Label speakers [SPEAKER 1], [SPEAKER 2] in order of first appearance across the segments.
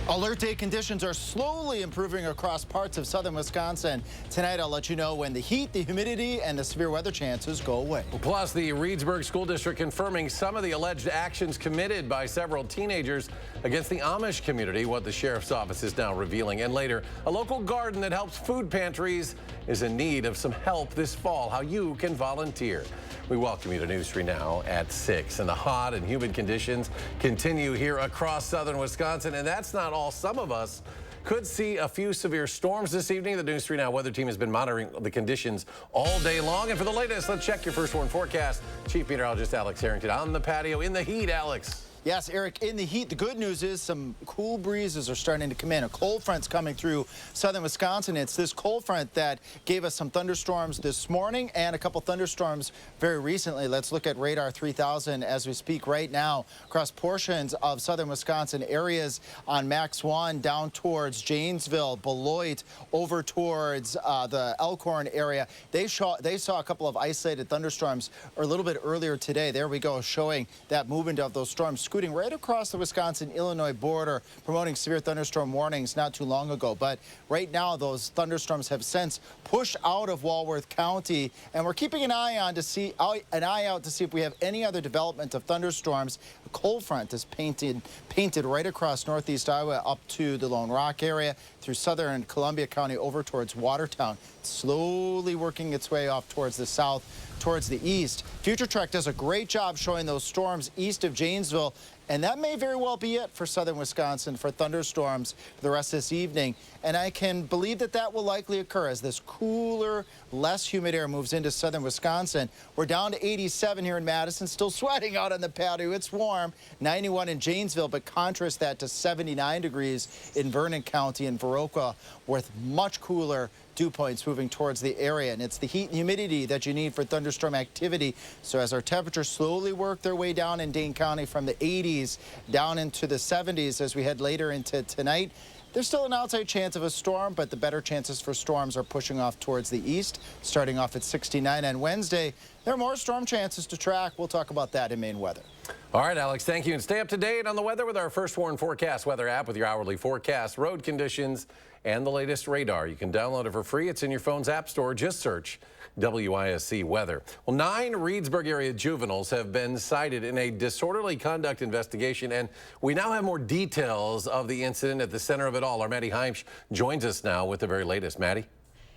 [SPEAKER 1] Alert day conditions are slowly improving across parts of southern Wisconsin. Tonight, I'll let you know when the heat, the humidity, and the severe weather chances go away.
[SPEAKER 2] Plus, the Reedsburg School District confirming some of the alleged actions committed by several teenagers against the Amish community, what the sheriff's office is now revealing. And later, a local garden that helps food pantries is in need of some help this fall, how you can volunteer. We welcome you to News 3 Now at 6. And the hot and humid conditions continue here across southern Wisconsin. And that's not all. Some of us could see a few severe storms this evening. The News 3 Now weather team has been monitoring the conditions all day long. And for the latest, let's check your first warn forecast. Chief Meteorologist Alex Harrington on the patio in the heat. Alex.
[SPEAKER 1] Yes, Eric, in the heat, the good news is some cool breezes are starting to come in. A cold front's coming through southern Wisconsin. It's this cold front that gave us some thunderstorms this morning and a couple thunderstorms very recently. Let's look at radar 3000 as we speak right now across portions of southern Wisconsin, areas on Max 1 down towards Janesville, Beloit, over towards the Elkhorn area. They saw a couple of isolated thunderstorms a little bit earlier today. There we go, showing that movement of those storms scooting right across the Wisconsin-Illinois border, promoting severe thunderstorm warnings not too long ago. But right now, those thunderstorms have since pushed out of Walworth County, and we're keeping an eye out to see if we have any other development of thunderstorms. A cold front is painted right across northeast Iowa up to the Lone Rock area, through southern Columbia County over towards Watertown, slowly working its way off towards the south, towards the east. Future Track does a great job showing those storms east of Janesville, and that may very well be it for southern Wisconsin for thunderstorms for the rest of this evening. And I can believe that that will likely occur as this cooler, less humid air moves into southern Wisconsin. We're down to 87 here in Madison, still sweating out on the patio. It's warm, 91 in Janesville, but contrast that to 79 degrees in Vernon County and Viroqua, with much cooler dew points moving towards the area. And it's the heat and humidity that you need for thunderstorm activity. So as our temperatures slowly work their way down in Dane County from the 80s down into the 70s as we head later into tonight, there's still an outside chance of a storm, but the better chances for storms are pushing off towards the east, starting off at 69 on Wednesday. There are more storm chances to track. We'll talk about that in Maine weather.
[SPEAKER 2] All right, Alex, thank you. And stay up to date on the weather with our First Warn Forecast weather app with your hourly forecast, road conditions, and the latest radar. You can download it for free. It's in your phone's app store. Just search WISC weather. Well, 9 Reedsburg area juveniles have been cited in a disorderly conduct investigation, and we now have more details of the incident at the center of it all. Our Maddie Heimsch joins us now with the very latest. Maddie?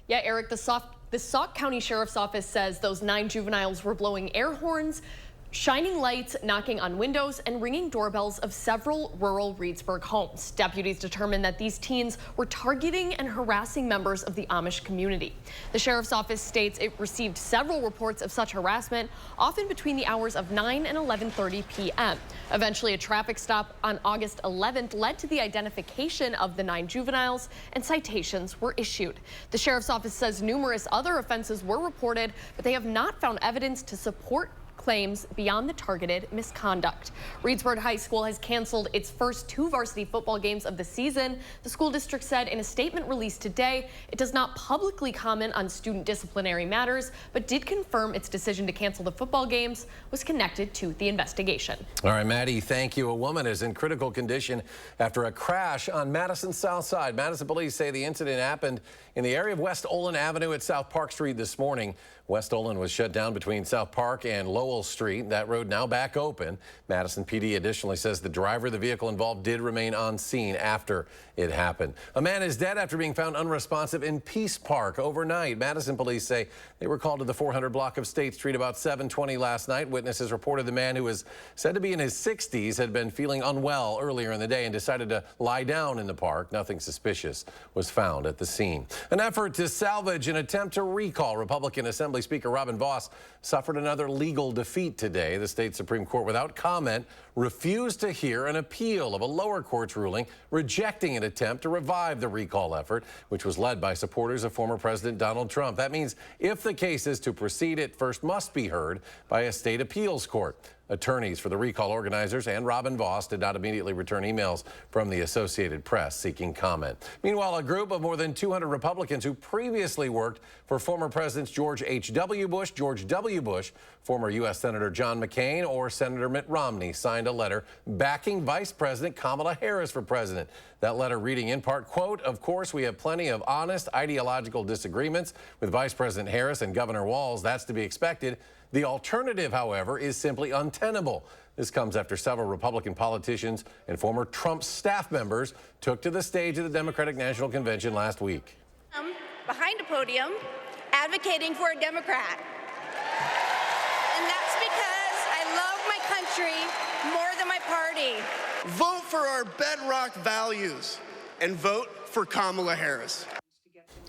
[SPEAKER 3] Yeah, Eric, the Sauk County Sheriff's Office says those 9 juveniles were blowing air horns, shining lights, knocking on windows, and ringing doorbells of several rural Reedsburg homes. Deputies determined that these teens were targeting and harassing members of the Amish community. The sheriff's office states it received several reports of such harassment, often between the hours of 9 and 11:30 p.m. Eventually, a traffic stop on August 11th led to the identification of the 9 juveniles, and citations were issued. The sheriff's office says numerous other offenses were reported, but they have not found evidence to support claims beyond the targeted misconduct. Reedsburg High School has canceled its first 2 varsity football games of the season. The school district said in a statement released today, it does not publicly comment on student disciplinary matters, but did confirm its decision to cancel the football games was connected to the investigation.
[SPEAKER 2] All right, Maddie, thank you. A woman is in critical condition after a crash on Madison's south side. Madison police say the incident happened in the area of West Olin Avenue at South Park Street this morning. West Olin was shut down between South Park and Lowell Street. That road now back open. Madison PD additionally says the driver of the vehicle involved did remain on scene after it happened. A man is dead after being found unresponsive in Peace Park overnight. Madison police say they were called to the 400 block of State Street about 7:20 last night. Witnesses reported the man, who was said to be in his 60s, had been feeling unwell earlier in the day and decided to lie down in the park. Nothing suspicious was found at the scene. An effort to salvage an attempt to recall Republican Assembly Speaker Robin Vos suffered another legal defeat today. The state Supreme Court, without comment, refused to hear an appeal of a lower court's ruling rejecting an attempt to revive the recall effort, which was led by supporters of former President Donald Trump. That means if the case is to proceed, it first must be heard by a state appeals court. Attorneys for the recall organizers and Robin Voss did not immediately return emails from the Associated Press seeking comment. Meanwhile, a group of more than 200 Republicans who previously worked for former Presidents George H.W. Bush, George W. Bush, former U.S. Senator John McCain, or Senator Mitt Romney signed a letter backing Vice President Kamala Harris for president. That letter reading in part, quote, "Of course, we have plenty of honest ideological disagreements with Vice President Harris and Governor Walz. That's to be expected. The alternative, however, is simply untenable." This comes after several Republican politicians and former Trump staff members took to the stage of the Democratic National Convention last week.
[SPEAKER 4] Behind a podium advocating for a Democrat. And that's because I love my country more than my party.
[SPEAKER 5] Vote for our bedrock values and vote for Kamala Harris.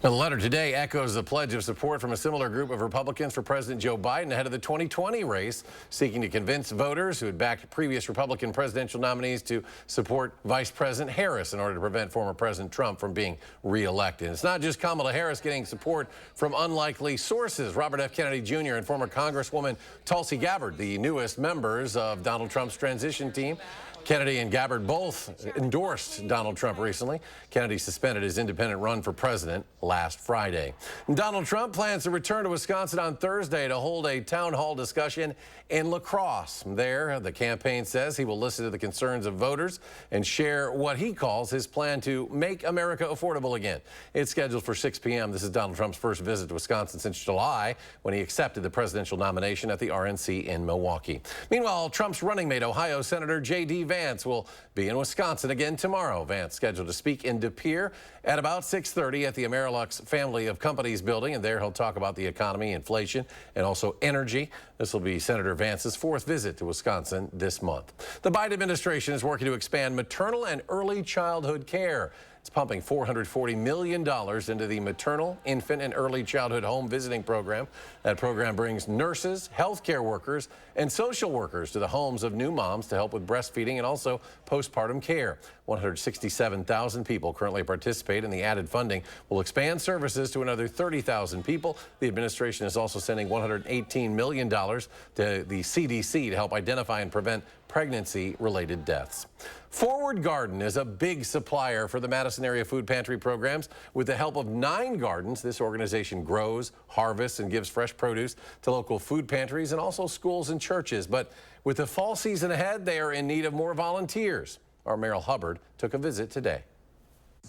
[SPEAKER 2] The letter today echoes the pledge of support from a similar group of Republicans for President Joe Biden ahead of the 2020 race, seeking to convince voters who had backed previous Republican presidential nominees to support Vice President Harris in order to prevent former President Trump from being reelected. It's not just Kamala Harris getting support from unlikely sources. Robert F. Kennedy Jr. and former Congresswoman Tulsi Gabbard, the newest members of Donald Trump's transition team. Kennedy and Gabbard both endorsed Donald Trump recently. Kennedy suspended his independent run for president last Friday. Donald Trump plans to return to Wisconsin on Thursday to hold a town hall discussion in La Crosse. There, the campaign says he will listen to the concerns of voters and share what he calls his plan to make America affordable again. It's scheduled for 6 p.m. This is Donald Trump's first visit to Wisconsin since July, when he accepted the presidential nomination at the RNC in Milwaukee. Meanwhile, Trump's running mate, Ohio Senator J.D. Vance, will be in Wisconsin again tomorrow. Vance scheduled to speak in De Pere at about 6:30 at the Amerilux Family of Companies building, and there he'll talk about the economy, inflation, and also energy. This will be Senator Vance's fourth visit to Wisconsin this month. The Biden administration is working to expand maternal and early childhood care. It's pumping $440 million into the maternal, infant, and early childhood home visiting program. That program brings nurses, healthcare workers, and social workers to the homes of new moms to help with breastfeeding and also postpartum care. 167,000 people currently participate, and the added funding will expand services to another 30,000 people. The administration is also sending $118 million to the CDC to help identify and prevent pregnancy-related deaths. Forward Garden is a big supplier for the Madison area food pantry programs. With the help of 9 gardens, this organization grows, harvests, and gives fresh produce to local food pantries and also schools and churches. But with the fall season ahead, they are in need of more volunteers. Our Meryl Hubbard took a visit today.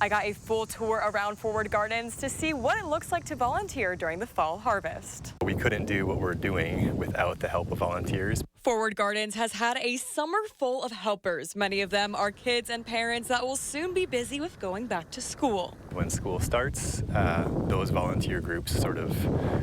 [SPEAKER 6] I got a full tour around Forward Gardens to see what it looks like to volunteer during the fall harvest.
[SPEAKER 7] We couldn't do what we're doing without the help of volunteers.
[SPEAKER 6] Forward Gardens has had a summer full of helpers. Many of them are kids and parents that will soon be busy with going back to school.
[SPEAKER 7] When school starts, those volunteer groups sort of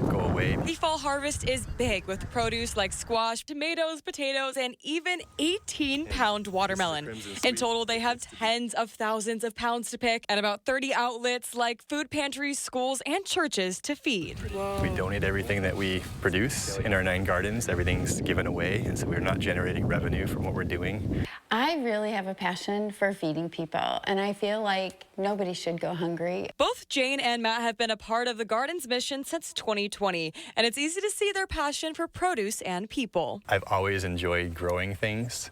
[SPEAKER 7] go away.
[SPEAKER 6] The fall harvest is big with produce like squash, tomatoes, potatoes, and even 18-pound watermelon. In total, they have tens of thousands of pounds to pick and about 30 outlets like food pantries, schools, and churches to feed.
[SPEAKER 7] Whoa. We donate everything that we produce in our 9 gardens. Everything's given away, and so we're not generating revenue from what we're doing.
[SPEAKER 8] I really have a passion for feeding people, and I feel like nobody should go hungry.
[SPEAKER 6] Both Jane and Matt have been a part of the Garden's mission since 2020, and it's easy to see their passion for produce and people.
[SPEAKER 7] I've always enjoyed growing things.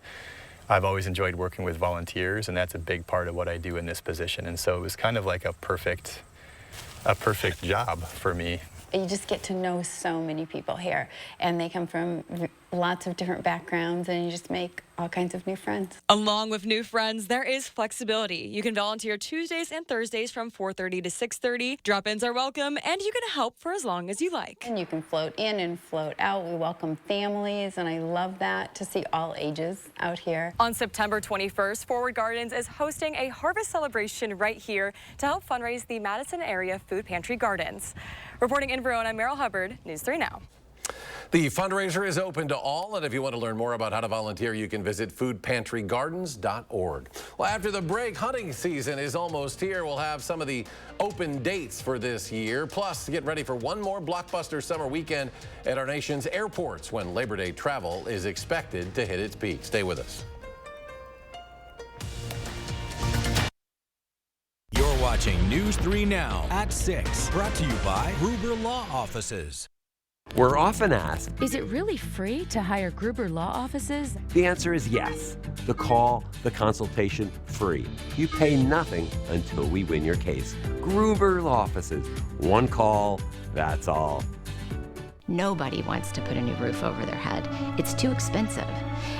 [SPEAKER 7] I've always enjoyed working with volunteers, and that's a big part of what I do in this position. And so it was kind of like a perfect job for me.
[SPEAKER 8] You just get to know so many people here, and they come from lots of different backgrounds, and you just make all kinds of new friends.
[SPEAKER 6] Along with new friends, there is flexibility. You can volunteer Tuesdays and Thursdays from 4:30 to 6:30. Drop-ins are welcome, and you can help for as long as you like.
[SPEAKER 8] And you can float in and float out. We welcome families, and I love that, to see all ages out here.
[SPEAKER 6] On September 21st, Forward Gardens is hosting a harvest celebration right here to help fundraise the Madison area food pantry gardens. Reporting in Verona, I'm Meryl Hubbard, News 3 Now.
[SPEAKER 2] The fundraiser is open to all, and if you want to learn more about how to volunteer, you can visit foodpantrygardens.org. Well, after the break, hunting season is almost here. We'll have some of the open dates for this year, plus get ready for one more blockbuster summer weekend at our nation's airports when Labor Day travel is expected to hit its peak. Stay with us.
[SPEAKER 9] You're watching News 3 Now at 6, brought to you by Gruber Law Offices. We're often asked,
[SPEAKER 10] is it really free to hire Gruber Law Offices?
[SPEAKER 9] the answer is yes. The call, the consultation, free. You pay nothing until we win your case. Gruber Law Offices. One call, that's all.
[SPEAKER 11] Nobody wants to put a new roof over their head. It's too expensive.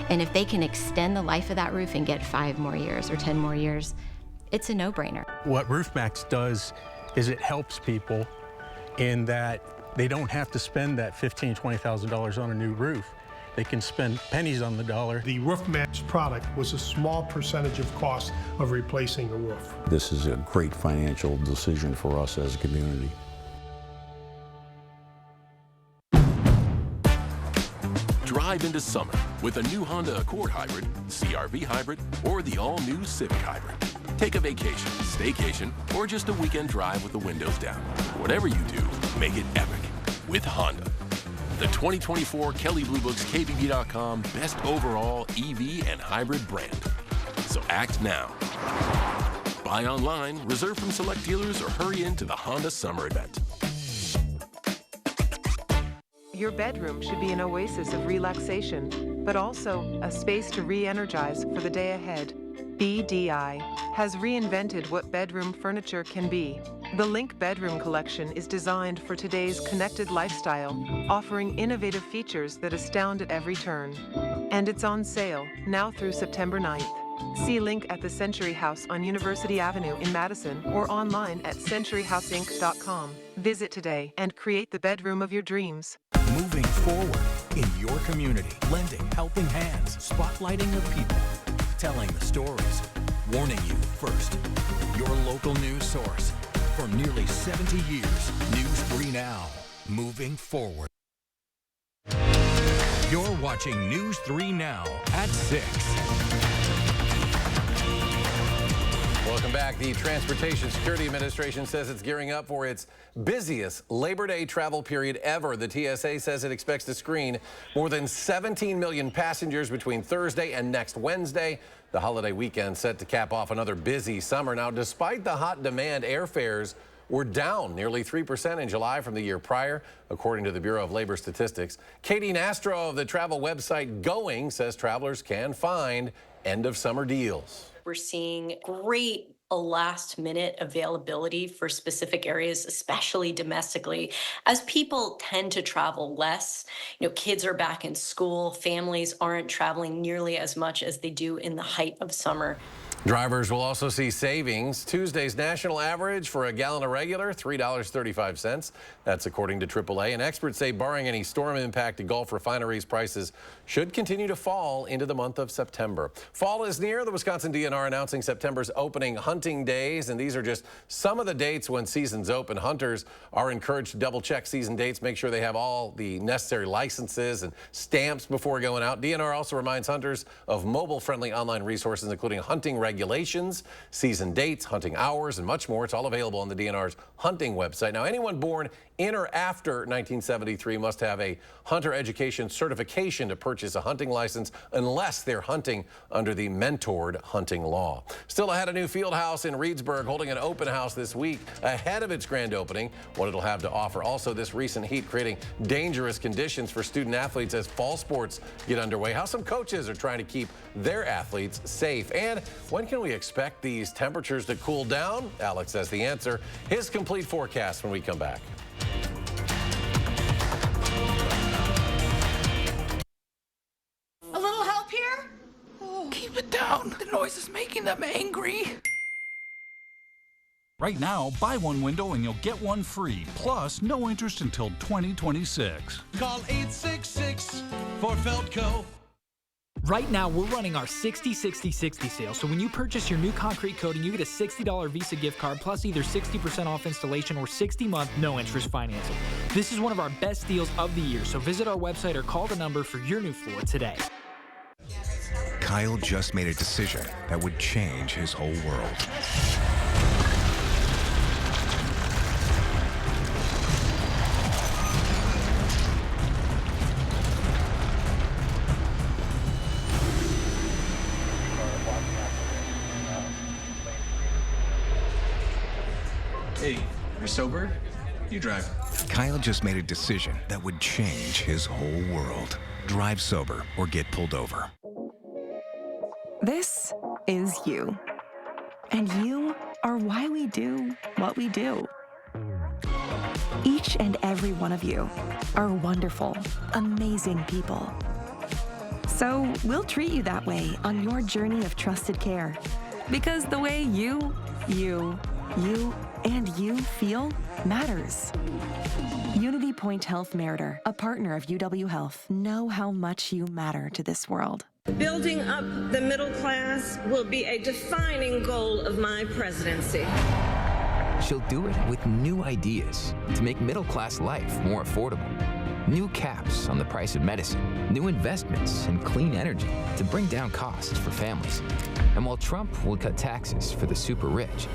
[SPEAKER 11] And if they can extend the life of that roof and get 5 more years or 10 more years, it's a no-brainer.
[SPEAKER 12] What RoofMax does is it helps people in that they don't have to spend that $15,000, $20,000 on a new roof. They can spend pennies on the dollar.
[SPEAKER 13] The RoofMax product was a small percentage of cost of replacing a roof.
[SPEAKER 14] This is a great financial decision for us as a community.
[SPEAKER 15] Drive into summer with a new Honda Accord Hybrid, CR-V Hybrid, or the all-new Civic Hybrid. Take a vacation, staycation, or just a weekend drive with the windows down. Whatever you do, make it epic with Honda. The 2024 Kelley Blue Book's KBB.com Best Overall EV and Hybrid Brand. So act now. Buy online, reserve from select dealers, or hurry into the Honda Summer Event.
[SPEAKER 16] Your bedroom should be an oasis of relaxation, but also a space to re-energize for the day ahead. BDI has reinvented what bedroom furniture can be. The Link Bedroom Collection is designed for today's connected lifestyle, offering innovative features that astound at every turn. And it's on sale now through September 9th. See Link at the Century House on University Avenue in Madison or online at centuryhouseinc.com. Visit today and create the bedroom of your dreams.
[SPEAKER 17] Moving forward in your community, lending helping hands, spotlighting the people, telling the stories, warning you first. Your local news source for nearly 70 years. News 3 Now, moving forward. You're watching News 3 Now at 6.
[SPEAKER 2] Welcome back. The Transportation Security Administration says it's gearing up for its busiest Labor Day travel period ever. The TSA says it expects to screen more than 17 million passengers between Thursday and next Wednesday. The holiday weekend set to cap off another busy summer. Now, despite the hot demand, airfares were down nearly 3% in July from the year prior, according to the Bureau of Labor Statistics. Katie Nastro of the travel website Going says travelers can find end-of-summer deals.
[SPEAKER 18] We're seeing great last-minute availability for specific areas, especially domestically, as people tend to travel less. You know, kids are back in school, families aren't traveling nearly as much as they do in the height of summer.
[SPEAKER 2] Drivers will also see savings. Tuesday's national average for a gallon of regular, $3.35. That's according to AAA. And experts say barring any storm impact to Gulf refineries, prices should continue to fall into the month of September. Fall is near. The Wisconsin DNR announcing September's opening hunting days. And these are just some of the dates when seasons open. Hunters are encouraged to double check season dates, make sure they have all the necessary licenses and stamps before going out. DNR also reminds hunters of mobile-friendly online resources, including hunting regulations, season dates, hunting hours, and much more. It's all available on the DNR's hunting website. Now, anyone born in or after 1973 must have a hunter education certification to purchase a hunting license unless they're hunting under the mentored hunting law. Still ahead, a new field house in Reedsburg holding an open house this week ahead of its grand opening. What it'll have to offer. Also, this recent heat creating dangerous conditions for student athletes as fall sports get underway. How some coaches are trying to keep their athletes safe. And when can we expect these temperatures to cool down? Alex has the answer. His complete forecast when we come back.
[SPEAKER 19] A little help here? Oh, keep it down. The noise is making them angry.
[SPEAKER 17] Right now, buy one window and you'll get one free. Plus, no interest until 2026.
[SPEAKER 20] Call 866 for Feldco.
[SPEAKER 21] Right now, we're running our 60-60-60 sale. So when you purchase your new concrete coating, you get a $60 Visa gift card plus either 60% off installation or 60-month no-interest financing. This is one of our best deals of the year. So visit our website or call the number for your new floor today.
[SPEAKER 22] Kyle just made a decision that would change his whole world.
[SPEAKER 23] Hey, you're sober?
[SPEAKER 20] You drive.
[SPEAKER 22] Kyle just made a decision that would change his whole world. Drive sober or get pulled over.
[SPEAKER 1] This is you. And you are why we do what we do. Each and every one of you are wonderful, amazing people. So we'll treat you that way on your journey of trusted care. Because the way you feel matters. Unity Point Health Meritor, a partner of UW Health, know how much you matter to this world.
[SPEAKER 3] Building up the middle class will be a defining goal of my presidency.
[SPEAKER 23] She'll do it with new ideas to make middle-class life more affordable. New caps on the price of medicine, new investments in clean energy to bring down costs for families. And while Trump will cut taxes for the super rich,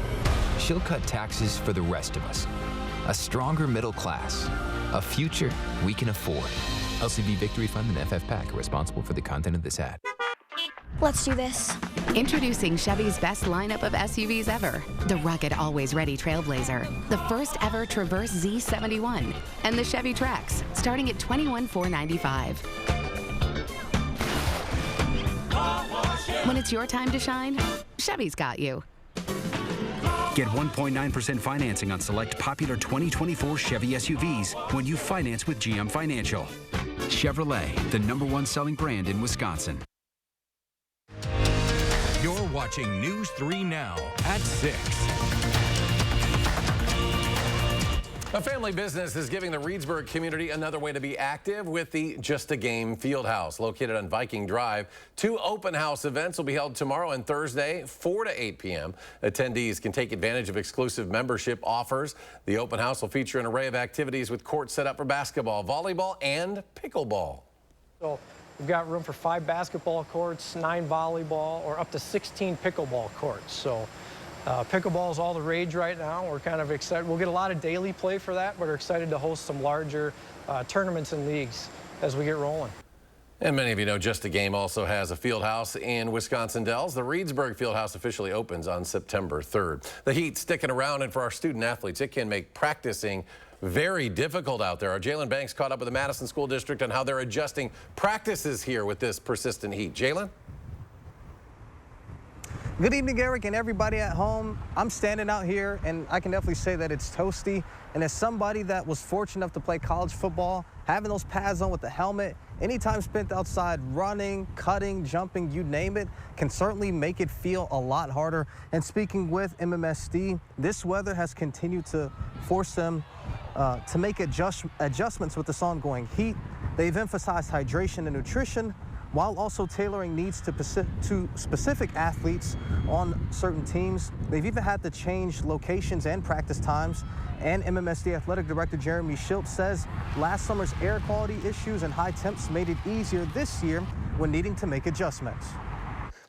[SPEAKER 23] she'll cut taxes for the rest of us. A stronger middle class, a future we can afford. LCB Victory Fund and FF PAC are responsible for the content of this ad.
[SPEAKER 24] Let's do this.
[SPEAKER 25] Introducing Chevy's best lineup of SUVs ever. The rugged, always-ready Trailblazer, the first ever Traverse Z71, and the Chevy Trax, starting at $21,495. When it's your time to shine, Chevy's got you.
[SPEAKER 26] Get 1.9% financing on select popular 2024 Chevy SUVs when you finance with GM Financial. Chevrolet, the #1 selling brand in Wisconsin.
[SPEAKER 17] You're watching News 3 Now at 6.
[SPEAKER 2] A family business is giving the Reedsburg community another way to be active with the Just a Game Fieldhouse, located on Viking Drive. 2 open house events will be held tomorrow and Thursday, 4 to 8 p.m. Attendees can take advantage of exclusive membership offers. The open house will feature an array of activities with courts set up for basketball, volleyball, and pickleball.
[SPEAKER 27] So we've got room for 5 basketball courts, 9 volleyball, or up to 16 pickleball courts. So pickleball is all the rage right now. We're kind of excited. We'll get a lot of daily play for that, but we're excited to host some larger tournaments and leagues as we get rolling.
[SPEAKER 2] And many of you know Just a Game also has a field house in Wisconsin Dells. The Reedsburg Field House officially opens on September 3rd. The heat sticking around, and for our student athletes, it can make practicing very difficult out there. Our Jalen Banks caught up with the Madison School District on how they're adjusting practices here with this persistent heat. Jalen?
[SPEAKER 28] Good evening, Eric, and everybody at home. I'm standing out here, and I can definitely say that it's toasty. And as somebody that was fortunate enough to play college football, having those pads on with the helmet, any time spent outside running, cutting, jumping, you name it, can certainly make it feel a lot harder. And speaking with MMSD, this weather has continued to force them to make adjustments with this ongoing heat. They've emphasized hydration and nutrition, while also tailoring needs to specific athletes on certain teams. They've even had to change locations and practice times. And MMSD Athletic Director Jeremy Schultz says last summer's air quality issues and high temps made it easier this year when needing to make adjustments.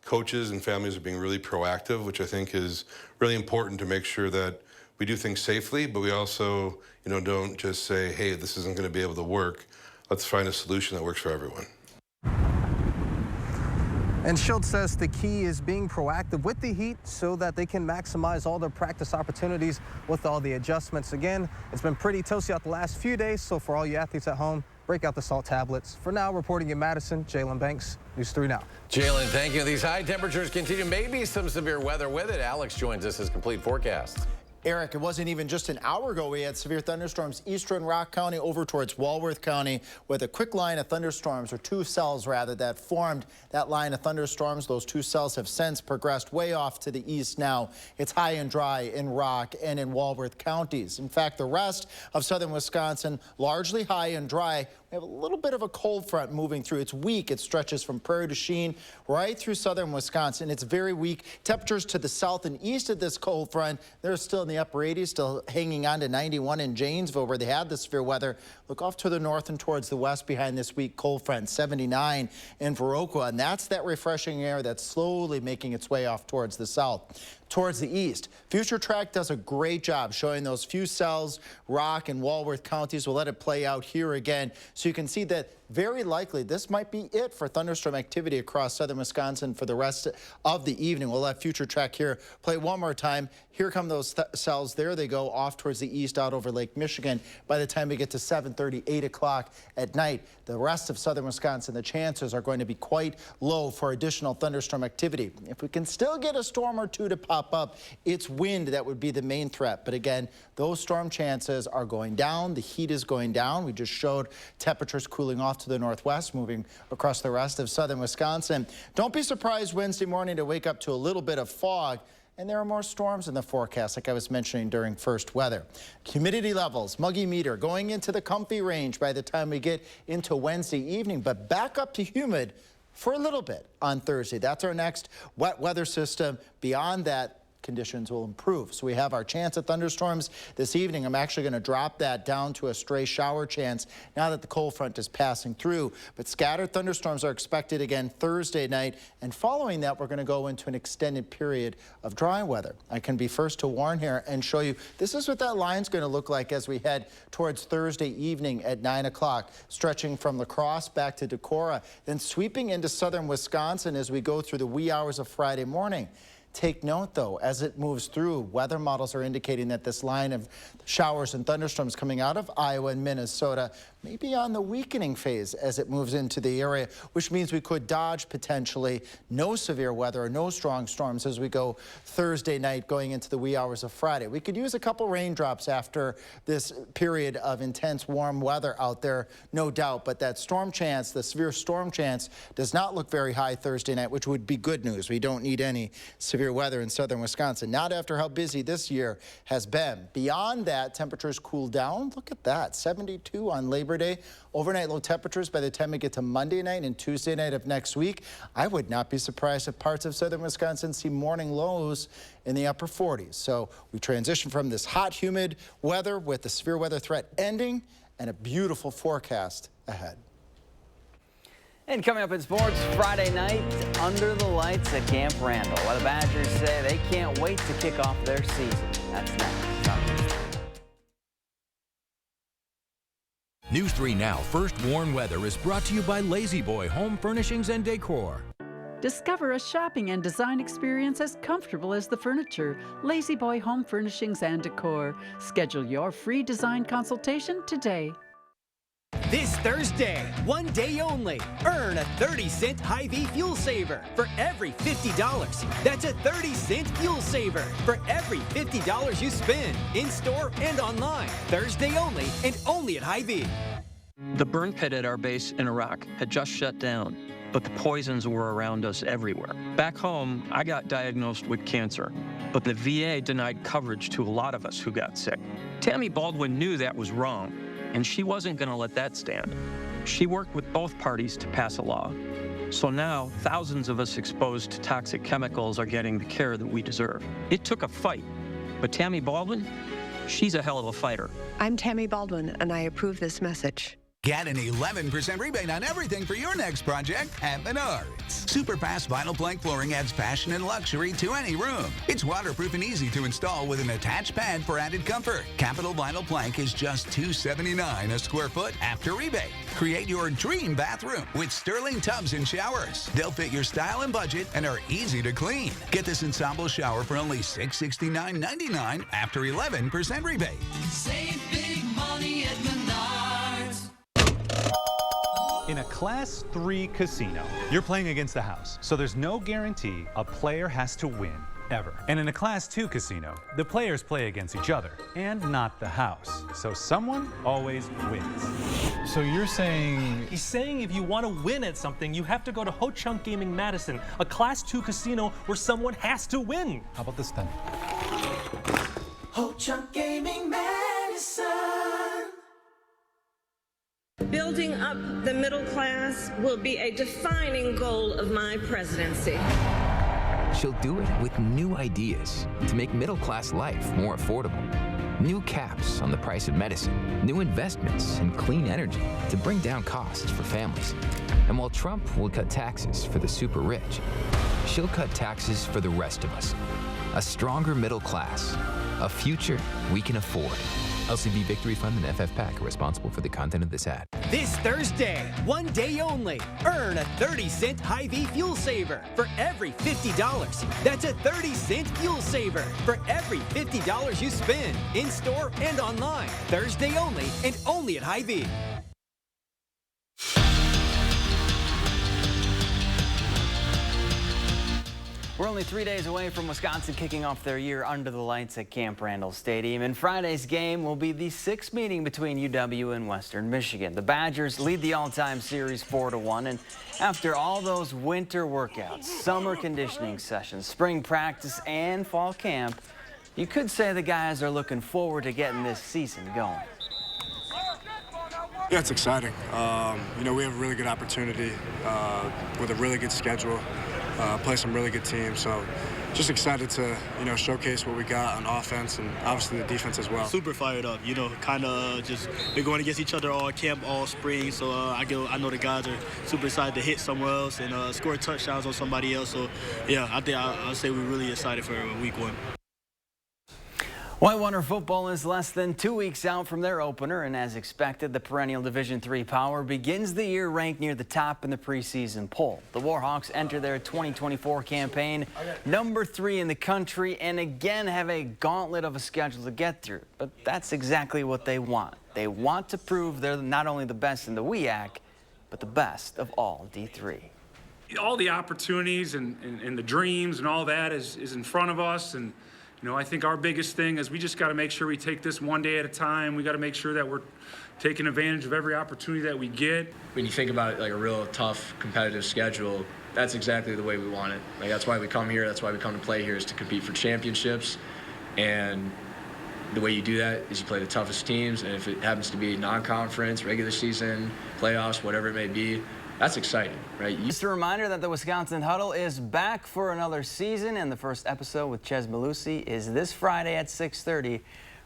[SPEAKER 29] Coaches and families are being really proactive, which I think is really important to make sure that we do things safely, but we also, don't just say, hey, this isn't going to be able to work. Let's find a solution that works for everyone.
[SPEAKER 28] And Schultz says the key is being proactive with the heat so that they can maximize all their practice opportunities with all the adjustments. Again, it's been pretty toasty out the last few days, so for all you athletes at home, break out the salt tablets. For now, reporting in Madison, Jalen Banks, News 3 Now.
[SPEAKER 2] Jalen, thank you. These high temperatures continue, maybe some severe weather with it. Alex joins us, his complete forecast.
[SPEAKER 30] Eric, it wasn't even just an hour ago we had severe thunderstorms eastern Rock County over towards Walworth County with a quick line of thunderstorms, or 2 cells rather, that formed that line of thunderstorms. Those 2 cells have since progressed way off to the east now. It's high and dry in Rock and in Walworth counties. In fact, the rest of southern Wisconsin, largely high and dry. We have a little bit of a cold front moving through. It's weak. It stretches from Prairie du Chien right through southern Wisconsin. It's very weak. Temperatures to the south and east of this cold front, they're still in the upper 80s, still hanging on to 91 in Janesville, where they had the severe weather. Look off to the north and towards the west behind this weak cold front, 79 in Viroqua. And that's that refreshing air that's slowly making its way off towards the south. Towards the east, Future Track does a great job showing those few cells, Rock and Walworth counties. We'll let it play out here again so you can see that very likely this might be it for thunderstorm activity across southern Wisconsin for the rest of the evening. We'll have future track here play one more time. Here come those cells. There they go off towards the east out over Lake Michigan. By the time we get to 7:30, 8 o'clock at night, the rest of southern Wisconsin, the chances are going to be quite low for additional thunderstorm activity. If we can still get a storm or two to pop up, it's wind that would be the main threat. But again, those storm chances are going down. The heat is going down. We just showed temperatures cooling off to the northwest, moving across the rest of southern Wisconsin. Don't be surprised Wednesday morning to wake up to a little bit of fog. And there are more storms in the forecast, like I was mentioning during first weather. Humidity levels, muggy meter, going into the comfy range by the time we get into Wednesday evening, but back up to humid for a little bit on Thursday. That's our next wet weather system. Beyond that, conditions will improve. So we have our chance of thunderstorms this evening. I'm actually going to drop that down to a stray shower chance now that the cold front is passing through. But scattered thunderstorms are expected again Thursday night. And following that, we're going to go into an extended period of dry weather. I can be first to warn here and show you this is what that line's going to look like as we head towards Thursday evening at 9 o'clock, stretching from La Crosse back to Decorah, then sweeping into southern Wisconsin as we go through the wee hours of Friday morning. Take note, though, as it moves through, weather models are indicating that this line of showers and thunderstorms coming out of Iowa and Minnesota may be on the weakening phase as it moves into the area, which means we could dodge potentially no severe weather or no strong storms as we go Thursday night going into the wee hours of Friday. We could use a couple raindrops after this period of intense warm weather out there, no doubt, but that storm chance, the severe storm chance, does not look very high Thursday night, which would be good news. We don't need any severe weather in southern Wisconsin, not after how busy this year has been. Beyond that, temperatures cool down. Look at that, 72 on Labor Day. Overnight low temperatures by the time we get to Monday night and Tuesday night of next week. I would not be surprised if parts of southern Wisconsin see morning lows in the upper 40s. So we transition from this hot, humid weather with the severe weather threat ending and a beautiful forecast ahead.
[SPEAKER 4] And coming up in sports, Friday night, under the lights at Camp Randall. While the Badgers say they can't wait to kick off their season. That's next.
[SPEAKER 5] News 3 Now First Warn Weather is brought to you by Lazy Boy Home Furnishings and Decor.
[SPEAKER 6] Discover a shopping and design experience as comfortable as the furniture. Lazy Boy Home Furnishings and Decor. Schedule your free design consultation today.
[SPEAKER 7] This Thursday, one day only, earn a 30-cent Hy-Vee fuel saver for every $50. That's a 30-cent fuel saver for every $50 you spend in-store and online. Thursday only, and only at Hy-Vee.
[SPEAKER 8] The burn pit at our base in Iraq had just shut down, but the poisons were around us everywhere. Back home, I got diagnosed with cancer, but the VA denied coverage to a lot of us who got sick. Tammy Baldwin knew that was wrong, and she wasn't going to let that stand. She worked with both parties to pass a law. So now, thousands of us exposed to toxic chemicals are getting the care that we deserve. It took a fight, but Tammy Baldwin, she's a hell of a fighter.
[SPEAKER 9] I'm Tammy Baldwin, and I approve this message.
[SPEAKER 10] Get an 11% rebate on everything for your next project at Menards. Super fast vinyl plank flooring adds fashion and luxury to any room. It's waterproof and easy to install with an attached pad for added comfort. Capital vinyl plank is just $279 a square foot after rebate. Create your dream bathroom with Sterling tubs and showers. They'll fit your style and budget and are easy to clean. Get this ensemble shower for only $669.99 after 11% rebate.
[SPEAKER 20] Save big money at Menards.
[SPEAKER 11] In a Class 3 casino, you're playing against the house, so there's no guarantee a player has to win, ever. And in a Class 2 casino, the players play against each other, and not the house. So someone always wins.
[SPEAKER 12] So you're saying... He's saying if you want to win at something, you have to go to Ho Chunk Gaming Madison, a Class 2 casino where someone has to win.
[SPEAKER 11] How about this then?
[SPEAKER 20] Ho Chunk Gaming Madison.
[SPEAKER 3] Building up the middle class will be a defining goal of my presidency.
[SPEAKER 23] She'll do it with new ideas to make middle-class life more affordable. New caps on the price of medicine, new investments in clean energy to bring down costs for families. And while Trump will cut taxes for the super rich, she'll cut taxes for the rest of us. A stronger middle class, a future we can afford. LCB Victory Fund and FF PAC are responsible for the content of this ad.
[SPEAKER 7] This Thursday, one day only, earn a 30-cent Hy-Vee fuel saver for every $50. That's a 30-cent fuel saver for every $50 you spend in-store and online. Thursday only and only at Hy-Vee.
[SPEAKER 4] We're only 3 days away from Wisconsin kicking off their year under the lights at Camp Randall Stadium, and Friday's game will be the 6th meeting between UW and Western Michigan. The Badgers lead the all-time series 4-1, and after all those winter workouts, summer conditioning sessions, spring practice, and fall camp, you could say the guys are looking forward to getting this season going.
[SPEAKER 1] Yeah, it's exciting. You know, we have a really good opportunity with a really good schedule. Play some really good teams, so just excited to, you know, showcase what we got on offense and obviously the defense as well.
[SPEAKER 13] Super fired up, you know, kind of just been going against each other all camp, all spring, so I know the guys are super excited to hit somewhere else and score touchdowns on somebody else, so yeah, I think I'll say we're really excited for week 1.
[SPEAKER 4] Whitewater football is less than 2 weeks out from their opener, and as expected, the perennial Division III Power begins the year ranked near the top in the preseason poll. The Warhawks enter their 2024 campaign number 3 in the country and again have a gauntlet of a schedule to get through. But that's exactly what they want. They want to prove they're not only the best in the WIAC, but the best of all D3.
[SPEAKER 14] All the opportunities and the dreams and all that is in front of us, and you know, I think our biggest thing is we just got to make sure we take this one day at a time. We got to make sure that we're taking advantage of every opportunity that we get.
[SPEAKER 15] When you think about it, like a real tough competitive schedule, that's exactly the way we want it. Like, that's why we come here. That's why we come to play here, is to compete for championships. And the way you do that is you play the toughest teams. And if it happens to be non-conference, regular season, playoffs, whatever it may be, that's exciting, right?
[SPEAKER 4] Just a reminder that the Wisconsin Huddle is back for another season, and the first episode with Ches Malusi is this Friday at 6:30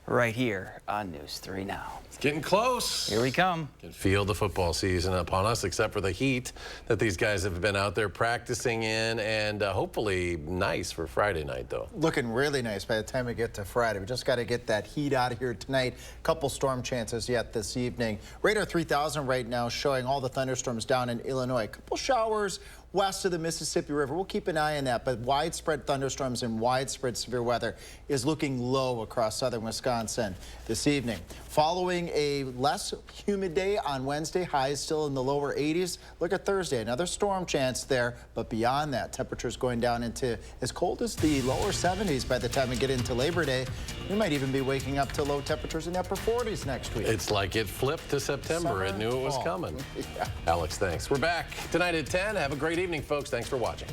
[SPEAKER 4] right here on News 3 Now.
[SPEAKER 2] It's getting close.
[SPEAKER 4] Here we come.
[SPEAKER 2] Can feel the football season upon us, except for the heat that these guys have been out there practicing in, and hopefully nice for Friday night, though.
[SPEAKER 30] Looking really nice by the time we get to Friday. We just got to get that heat out of here tonight. Couple storm chances yet this evening. Radar 3000 right now showing all the thunderstorms down in Illinois. Couple showers west of the Mississippi River. We'll keep an eye on that, but widespread thunderstorms and widespread severe weather is looking low across southern Wisconsin this evening. Following a less humid day on Wednesday, highs still in the lower 80s. Look at Thursday, another storm chance there, but beyond that, temperatures going down into as cold as the lower 70s by the time we get into Labor Day. We might even be waking up to low temperatures in the upper 40s next week.
[SPEAKER 2] It's like it flipped to September.
[SPEAKER 30] Summer
[SPEAKER 2] It knew it was
[SPEAKER 30] fall.
[SPEAKER 2] coming.
[SPEAKER 30] Yeah.
[SPEAKER 2] Alex, thanks. We're back tonight at 10. Have a great evening, folks. Thanks for watching.